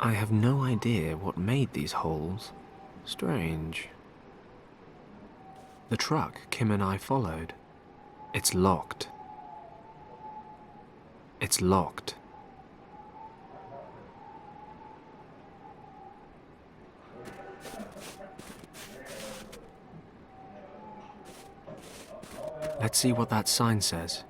I have no idea what made these holes. Strange. The truck Kim and I followed. It's locked. It's locked. Let's see what that sign says.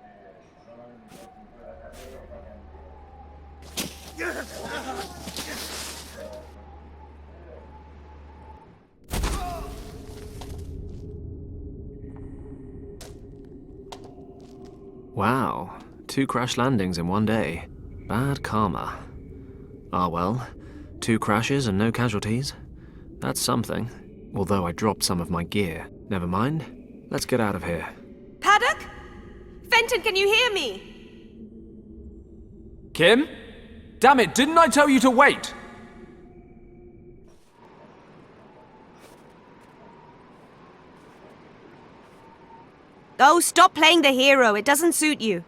Wow, 2 crash landings in one day. Bad karma. Ah well, 2 crashes and no casualties. That's something. Although I dropped some of my gear. Never mind. Let's get out of here. Paddock? Fenton, can you hear me? Kim? Damn it, didn't I tell you to wait? Oh, stop playing the hero. It doesn't suit you.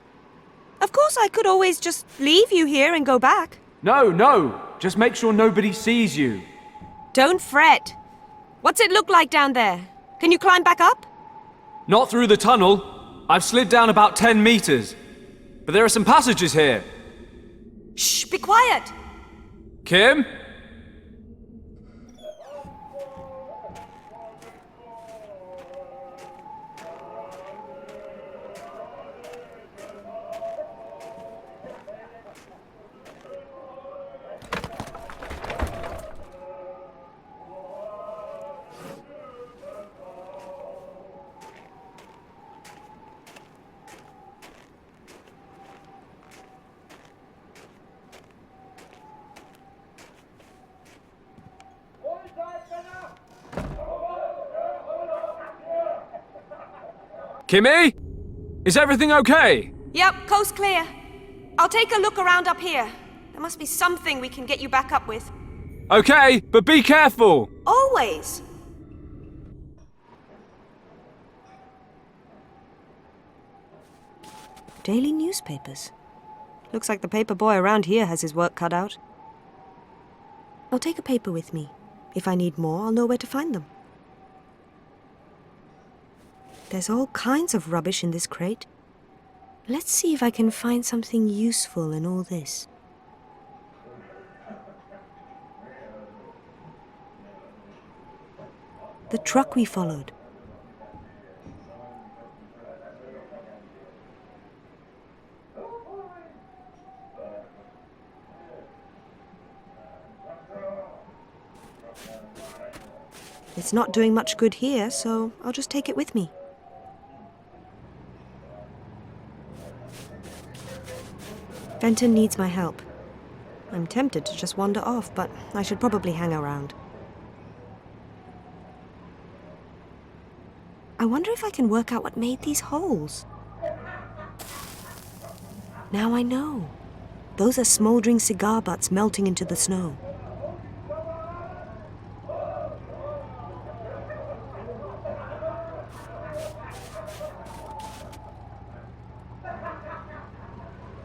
Of course, I could always just leave you here and go back. No. Just make sure nobody sees you. Don't fret. What's it look like down there? Can you climb back up? Not through the tunnel. I've slid down about 10 meters. But there are some passages here. Shh, be quiet. Kim? Kimmy? Is everything okay? Yep, coast clear. I'll take a look around up here. There must be something we can get you back up with. Okay, but be careful! Always. Daily newspapers. Looks like the paper boy around here has his work cut out. I'll take a paper with me. If I need more, I'll know where to find them. There's all kinds of rubbish in this crate. Let's see if I can find something useful in all this. The truck we followed. It's not doing much good here, so I'll just take it with me. Fenton needs my help. I'm tempted to just wander off, but I should probably hang around. I wonder if I can work out what made these holes. Now I know. Those are smoldering cigar butts melting into the snow.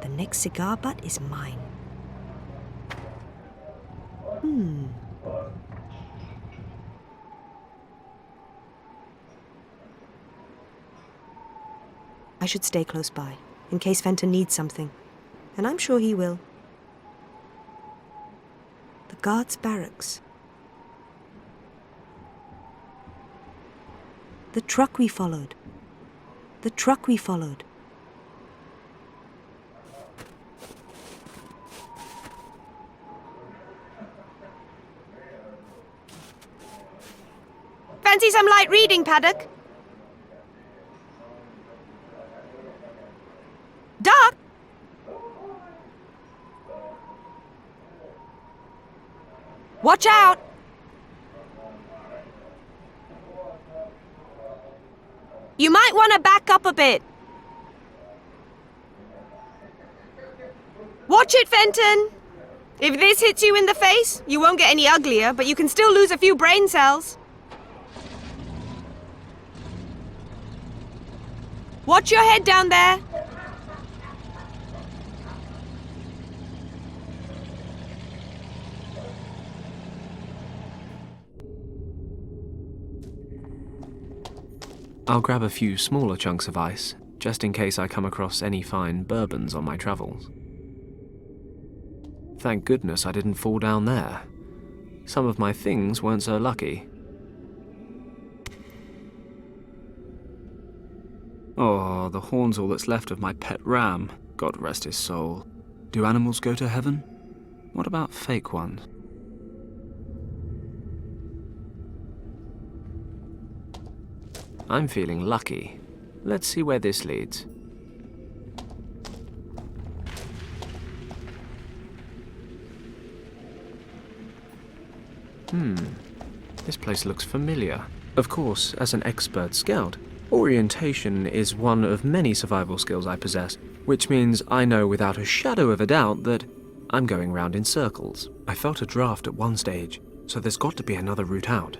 The next cigar butt is mine. I should stay close by, in case Fenton needs something. And I'm sure he will. The guards' barracks. The truck we followed. The truck we followed. Fancy some light reading, Paddock? Doc? Watch out! You might want to back up a bit. Watch it, Fenton! If this hits you in the face, you won't get any uglier, but you can still lose a few brain cells. Watch your head down there. I'll grab a few smaller chunks of ice, just in case I come across any fine bourbons on my travels. Thank goodness I didn't fall down there. Some of my things weren't so lucky. Oh, the horn's all that's left of my pet ram. God rest his soul. Do animals go to heaven? What about fake ones? I'm feeling lucky. Let's see where this leads. This place looks familiar. Of course, as an expert scout, orientation is one of many survival skills I possess, which means I know without a shadow of a doubt that I'm going round in circles. I felt a draft at one stage, so there's got to be another route out.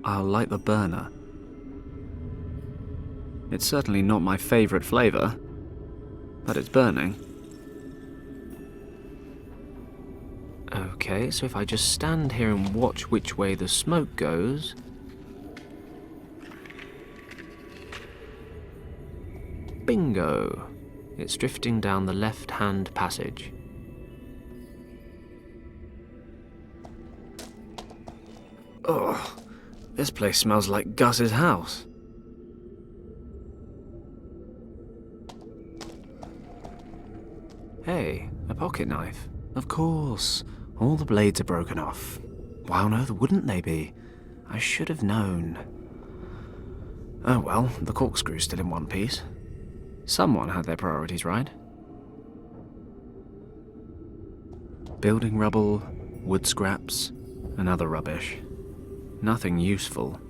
I'll light the burner. It's certainly not my favorite flavor, but it's burning. Okay, so if I just stand here and watch which way the smoke goes... Bingo! It's drifting down the left-hand passage. Ugh, this place smells like Gus's house. Hey, a pocket knife. Of course, all the blades are broken off. Why on earth wouldn't they be? I should have known. Oh well, the corkscrew's still in one piece. Someone had their priorities right. Building rubble, wood scraps, and other rubbish. Nothing useful.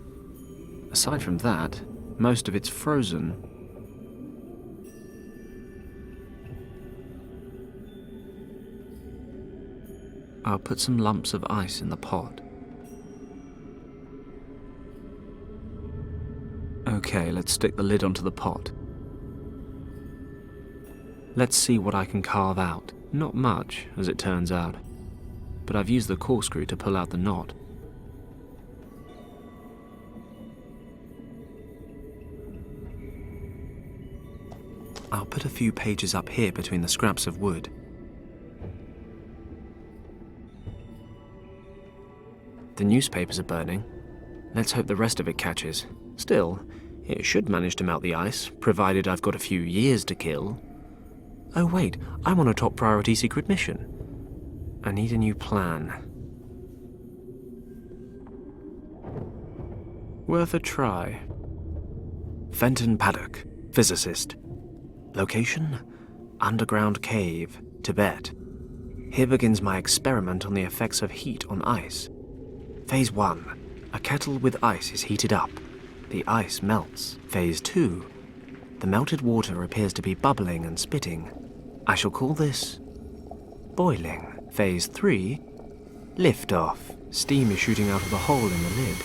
Aside from that, most of it's frozen. I'll put some lumps of ice in the pot. Okay, let's stick the lid onto the pot. Let's see what I can carve out. Not much, as it turns out, but I've used the corkscrew to pull out the knot. I'll put a few pages up here between the scraps of wood. The newspapers are burning. Let's hope the rest of it catches. Still, it should manage to melt the ice, provided I've got a few years to kill. Oh wait, I'm on a top priority secret mission. I need a new plan. Worth a try. Fenton Paddock, physicist. Location? Underground cave, Tibet. Here begins my experiment on the effects of heat on ice. Phase 1. A kettle with ice is heated up. The ice melts. Phase 2. The melted water appears to be bubbling and spitting. I shall call this boiling. Phase 3. Liftoff. Steam is shooting out of the hole in the lid.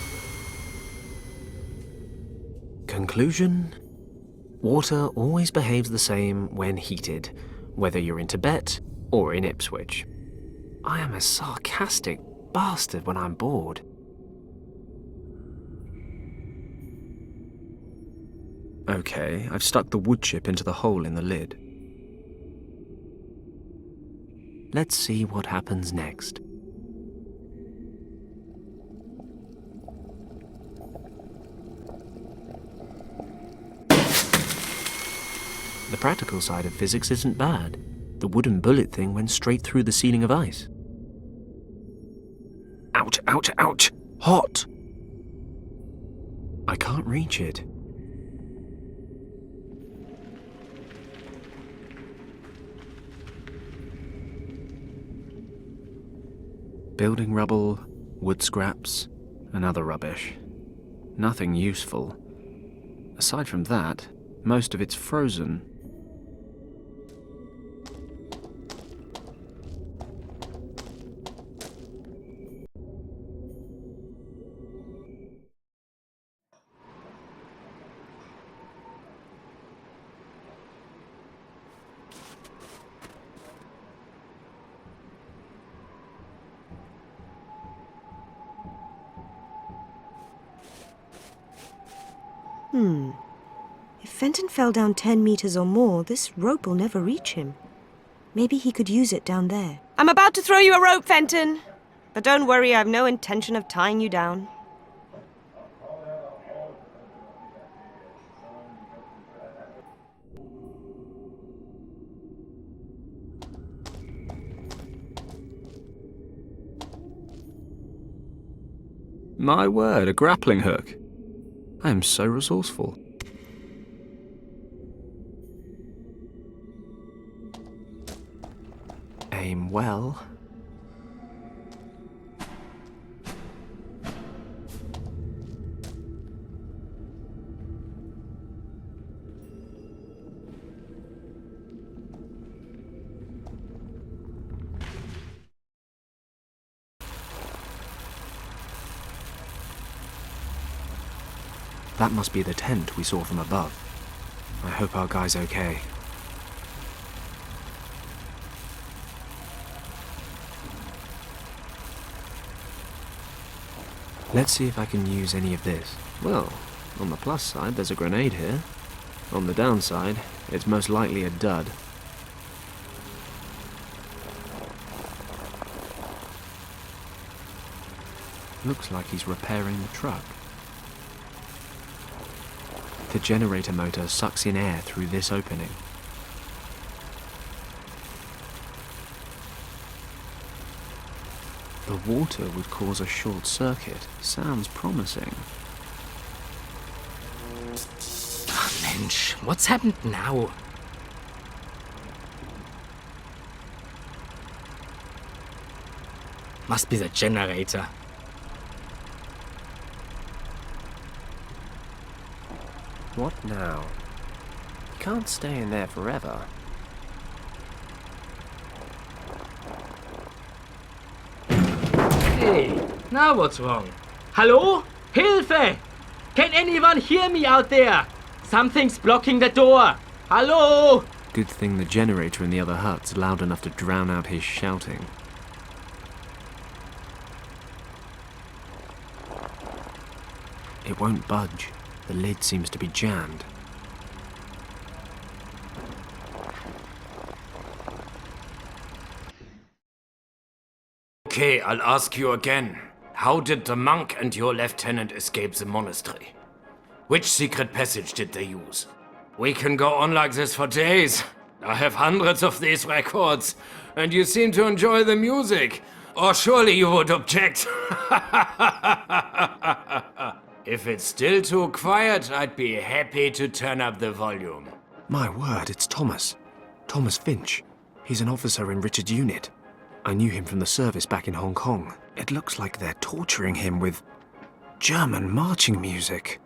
Conclusion? Water always behaves the same when heated, whether you're in Tibet or in Ipswich. I am a sarcastic bastard when I'm bored. Okay, I've stuck the wood chip into the hole in the lid. Let's see what happens next. The practical side of physics isn't bad. The wooden bullet thing went straight through the ceiling of ice. Ouch, ouch, ouch! Hot! I can't reach it. Building rubble, wood scraps, and other rubbish. Nothing useful. Aside from that, most of it's frozen. If Fenton fell down 10 meters or more, this rope will never reach him. Maybe he could use it down there. I'm about to throw you a rope, Fenton! But don't worry, I have no intention of tying you down. My word, a grappling hook. I am so resourceful. Aim well. That must be the tent we saw from above. I hope our guy's okay. Let's see if I can use any of this. Well, on the plus side, there's a grenade here. On the downside, it's most likely a dud. Looks like he's repairing the truck. The generator motor sucks in air through this opening. The water would cause a short circuit. Sounds promising. Oh, Mensch, what's happened now? Must be the generator. What now? You can't stay in there forever. Hey, now what's wrong? Hello? Hilfe! Can anyone hear me out there? Something's blocking the door. Hello? Good thing the generator in the other hut's loud enough to drown out his shouting. It won't budge. The lid seems to be jammed. Okay, I'll ask you again. How did the monk and your lieutenant escape the monastery? Which secret passage did they use? We can go on like this for days. I have hundreds of these records, and you seem to enjoy the music. Or surely you would object. If it's still too quiet, I'd be happy to turn up the volume. My word, it's Thomas. Thomas Finch. He's an officer in Richard's unit. I knew him from the service back in Hong Kong. It looks like they're torturing him with German marching music.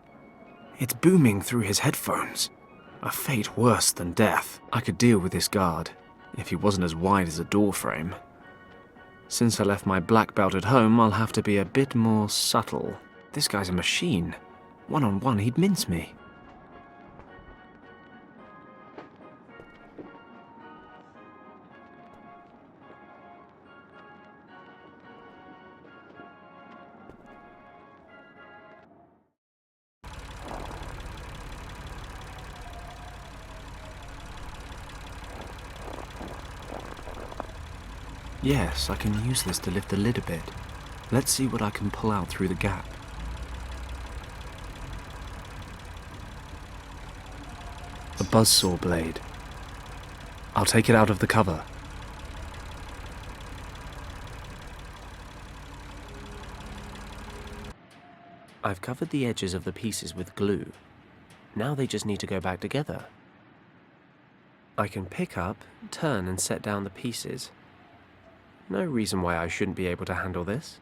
It's booming through his headphones. A fate worse than death. I could deal with this guard, if he wasn't as wide as a door frame. Since I left my black belt at home, I'll have to be a bit more subtle. This guy's a machine. One-on-one, he'd mince me. Yes, I can use this to lift the lid a bit. Let's see what I can pull out through the gap. A buzzsaw blade. I'll take it out of the cover. I've covered the edges of the pieces with glue. Now they just need to go back together. I can pick up, turn and set down the pieces. No reason why I shouldn't be able to handle this.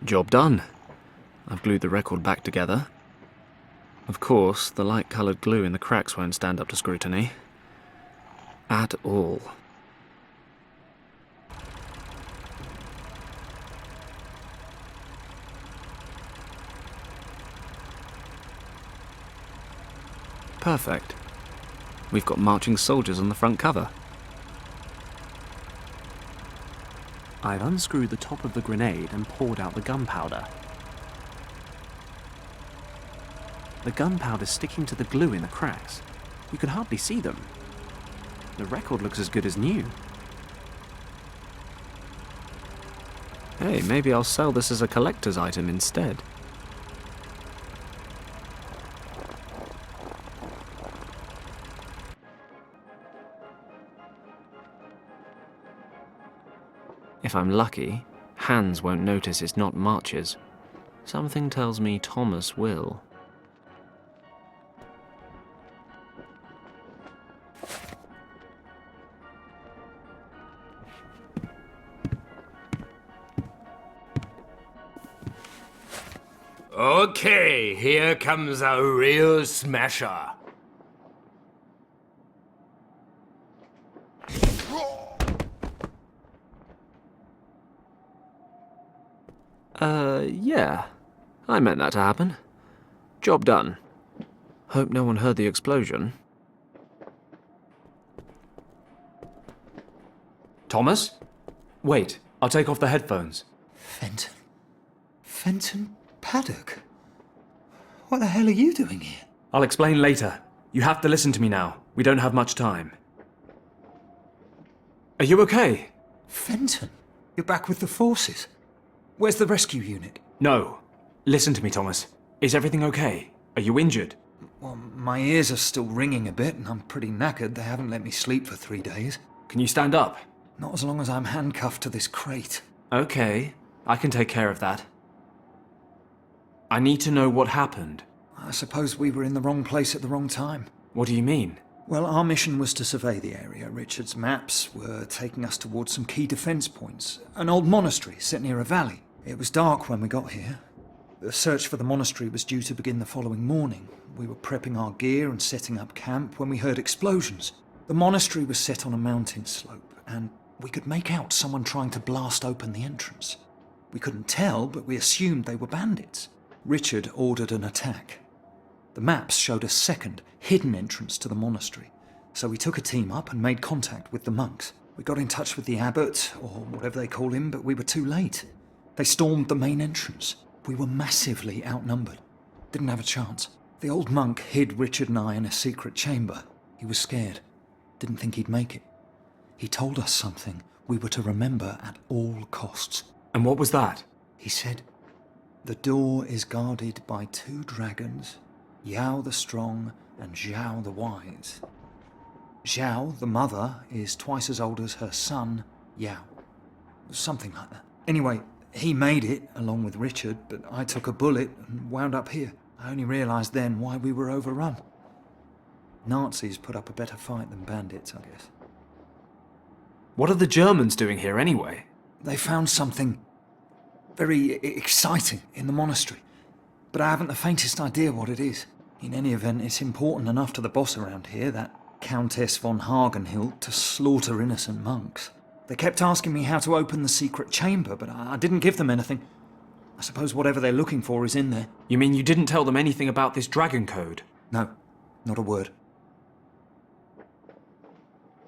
Job done. I've glued the record back together. Of course, the light-coloured glue in the cracks won't stand up to scrutiny. At all. Perfect. We've got marching soldiers on the front cover. I've unscrewed the top of the grenade and poured out the gunpowder. The gunpowder's sticking to the glue in the cracks. You can hardly see them. The record looks as good as new. Hey, maybe I'll sell this as a collector's item instead. If I'm lucky, Hans won't notice it's not marches. Something tells me Thomas will. Okay, here comes a real smasher. Yeah. I meant that to happen. Job done. Hope no one heard the explosion. Thomas? Wait, I'll take off the headphones. Fenton? Fenton Paddock? What the hell are you doing here? I'll explain later. You have to listen to me now. We don't have much time. Are you okay? Fenton? You're back with the forces? Where's the rescue unit? No. Listen to me, Thomas. Is everything okay? Are you injured? Well, my ears are still ringing a bit and I'm pretty knackered. They haven't let me sleep for 3 days. Can you stand up? Not as long as I'm handcuffed to this crate. Okay. I can take care of that. I need to know what happened. I suppose we were in the wrong place at the wrong time. What do you mean? Well, our mission was to survey the area. Richard's maps were taking us towards some key defense points. An old monastery set near a valley. It was dark when we got here. The search for the monastery was due to begin the following morning. We were prepping our gear and setting up camp when we heard explosions. The monastery was set on a mountain slope, and we could make out someone trying to blast open the entrance. We couldn't tell, but we assumed they were bandits. Richard ordered an attack. The maps showed a second, hidden entrance to the monastery, so we took a team up and made contact with the monks. We got in touch with the abbot, or whatever they call him, but we were too late. They stormed the main entrance. We were massively outnumbered. Didn't have a chance. The old monk hid Richard and I in a secret chamber. He was scared. Didn't think he'd make it. He told us something we were to remember at all costs. And what was that? He said, "The door is guarded by 2 dragons, Yao the Strong and Zhao the Wise. Zhao, the mother, is twice as old as her son, Yao." Something like that. Anyway, he made it, along with Richard, but I took a bullet and wound up here. I only realised then why we were overrun. Nazis put up a better fight than bandits, I guess. What are the Germans doing here anyway? They found something very exciting in the monastery, but I haven't the faintest idea what it is. In any event, it's important enough to the boss around here, that Countess von Hagenhilt, to slaughter innocent monks. They kept asking me how to open the secret chamber, but I didn't give them anything. I suppose whatever they're looking for is in there. You mean you didn't tell them anything about this dragon code? No, not a word.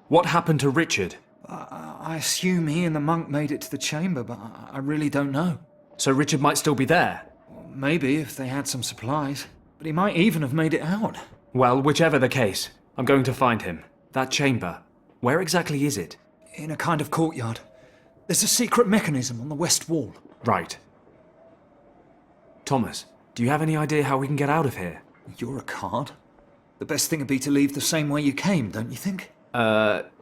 What happened to Richard? I assume he and the monk made it to the chamber, but I really don't know. So Richard might still be there? Maybe, if they had some supplies. But he might even have made it out. Well, whichever the case, I'm going to find him. That chamber. Where exactly is it? In a kind of courtyard. There's a secret mechanism on the west wall. Right. Thomas, do you have any idea how we can get out of here? You're a card. The best thing would be to leave the same way you came, don't you think?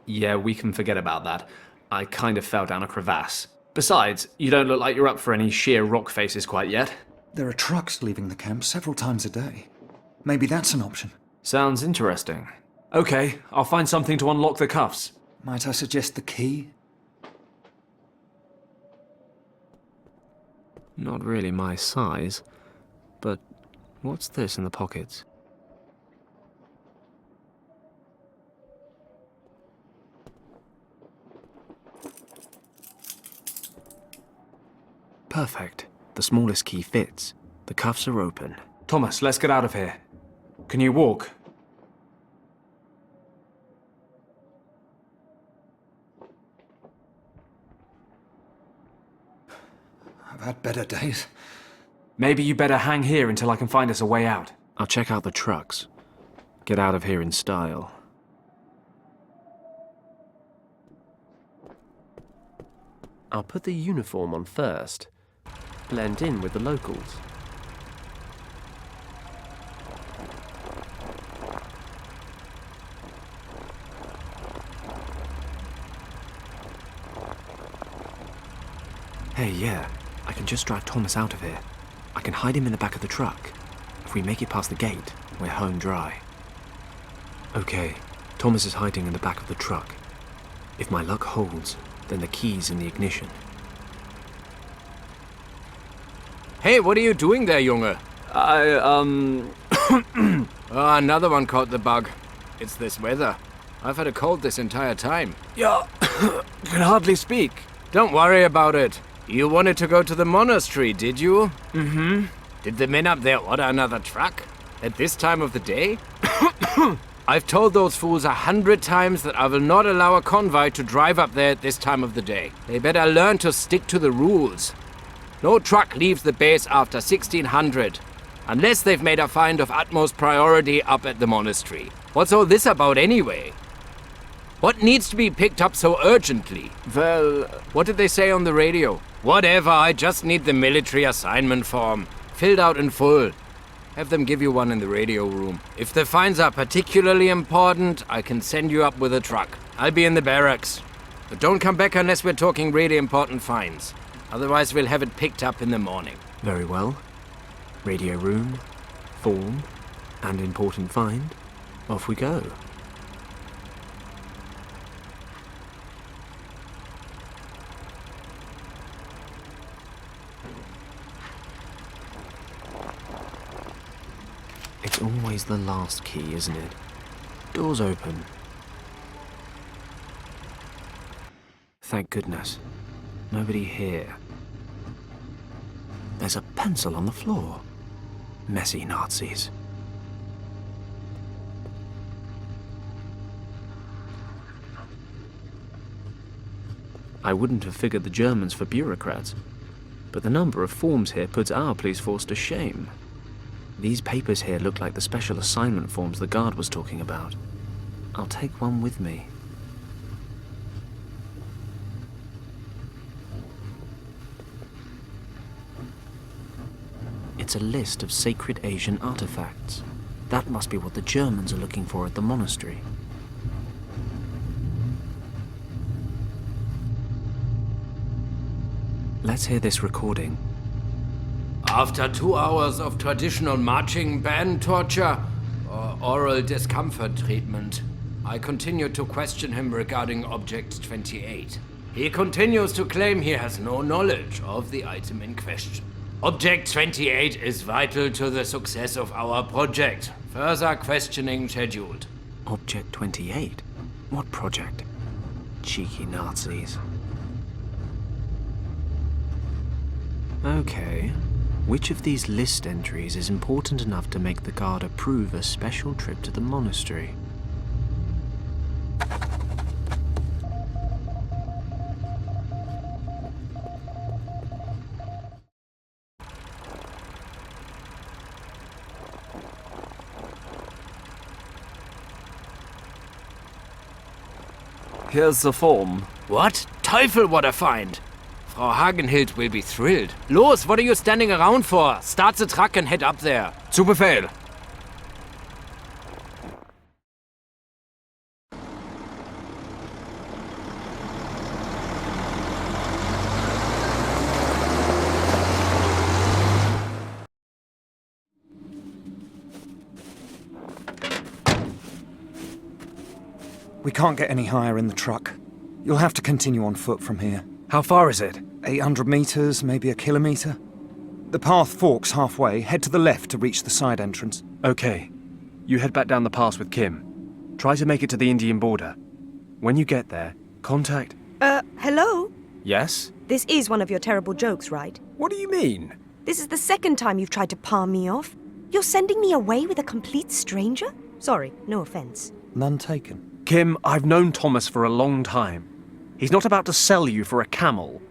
Yeah, we can forget about that. I kind of fell down a crevasse. Besides, you don't look like you're up for any sheer rock faces quite yet. There are trucks leaving the camp several times a day. Maybe that's an option. Sounds interesting. Okay, I'll find something to unlock the cuffs. Might I suggest the key? Not really my size, but what's this in the pockets? Perfect. The smallest key fits. The cuffs are open. Thomas, let's get out of here. Can you walk? I've had better days. Maybe you better hang here until I can find us a way out. I'll check out the trucks. Get out of here in style. I'll put the uniform on first. Blend in with the locals. Hey, yeah. I can just drive Thomas out of here. I can hide him in the back of the truck. If we make it past the gate, we're home dry. Okay, Thomas is hiding in the back of the truck. If my luck holds, then the key's in the ignition. Hey, what are you doing there, Junge? Oh, another one caught the bug. It's this weather. I've had a cold this entire time. Yeah, can hardly speak. Don't worry about it. You wanted to go to the monastery, did you? Mm-hmm. Did the men up there order another truck? At this time of the day? I've told those fools 100 times that I will not allow a convoy to drive up there at this time of the day. They better learn to stick to the rules. No truck leaves the base after 1600, unless they've made a find of utmost priority up at the monastery. What's all this about anyway? What needs to be picked up so urgently? Well, What did they say on the radio? Whatever, I just need the military assignment form, filled out in full. Have them give you one in the radio room. If the finds are particularly important, I can send you up with a truck. I'll be in the barracks. But don't come back unless we're talking really important finds. Otherwise, we'll have it picked up in the morning. Very well. Radio room, form, and important find. Off we go. It's always the last key, isn't it? Doors open. Thank goodness. Nobody here. There's a pencil on the floor. Messy Nazis. I wouldn't have figured the Germans for bureaucrats, but the number of forms here puts our police force to shame. These papers here look like the special assignment forms the guard was talking about. I'll take one with me. It's a list of sacred Asian artifacts. That must be what the Germans are looking for at the monastery. Let's hear this recording. After 2 hours of traditional marching band torture or oral discomfort treatment, I continue to question him regarding Object 28. He continues to claim he has no knowledge of the item in question. Object 28 is vital to the success of our project. Further questioning scheduled. Object 28? What project? Cheeky Nazis. Okay. Which of these list entries is important enough to make the guard approve a special trip to the monastery? here's the form. What? Teufel, what a find! Frau Hagenhild will be thrilled. Los, what are you standing around for? Start the truck and head up there. Zu Befehl. We can't get any higher in the truck. You'll have to continue on foot from here. How far is it? 800 meters, maybe a kilometer. The path forks halfway. Head to the left to reach the side entrance. Okay. You head back down the pass with Kim. Try to make it to the Indian border. When you get there, contact... Hello? Yes? This is one of your terrible jokes, right? What do you mean? This is the second time you've tried to palm me off. You're sending me away with a complete stranger? Sorry, no offense. None taken. Kim, I've known Thomas for a long time. He's not about to sell you for a camel.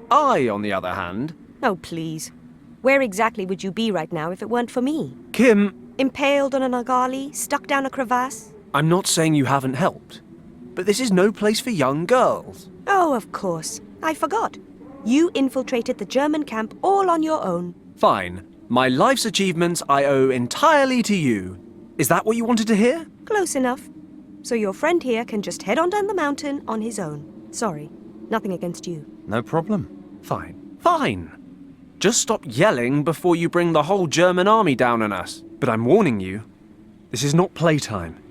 I, on the other hand... Oh, please. Where exactly would you be right now if it weren't for me? Kim... Impaled on an agali, stuck down a crevasse? I'm not saying you haven't helped, but this is no place for young girls. Oh, of course. I forgot. You infiltrated the German camp all on your own. Fine. My life's achievements I owe entirely to you. Is that what you wanted to hear? Close enough. So your friend here can just head on down the mountain on his own. Sorry, nothing against you. No problem. Fine. Fine. Just stop yelling before you bring the whole German army down on us. But I'm warning you, this is not playtime.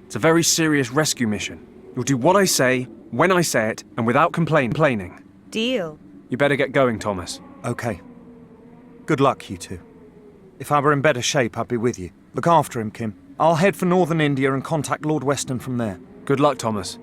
It's a very serious rescue mission. You'll do what I say, when I say it, and without complaining. Deal. You better get going, Thomas. Okay. Good luck, you two. If I were in better shape, I'd be with you. Look after him, Kim. I'll head for northern India and contact Lord Weston from there. Good luck, Thomas.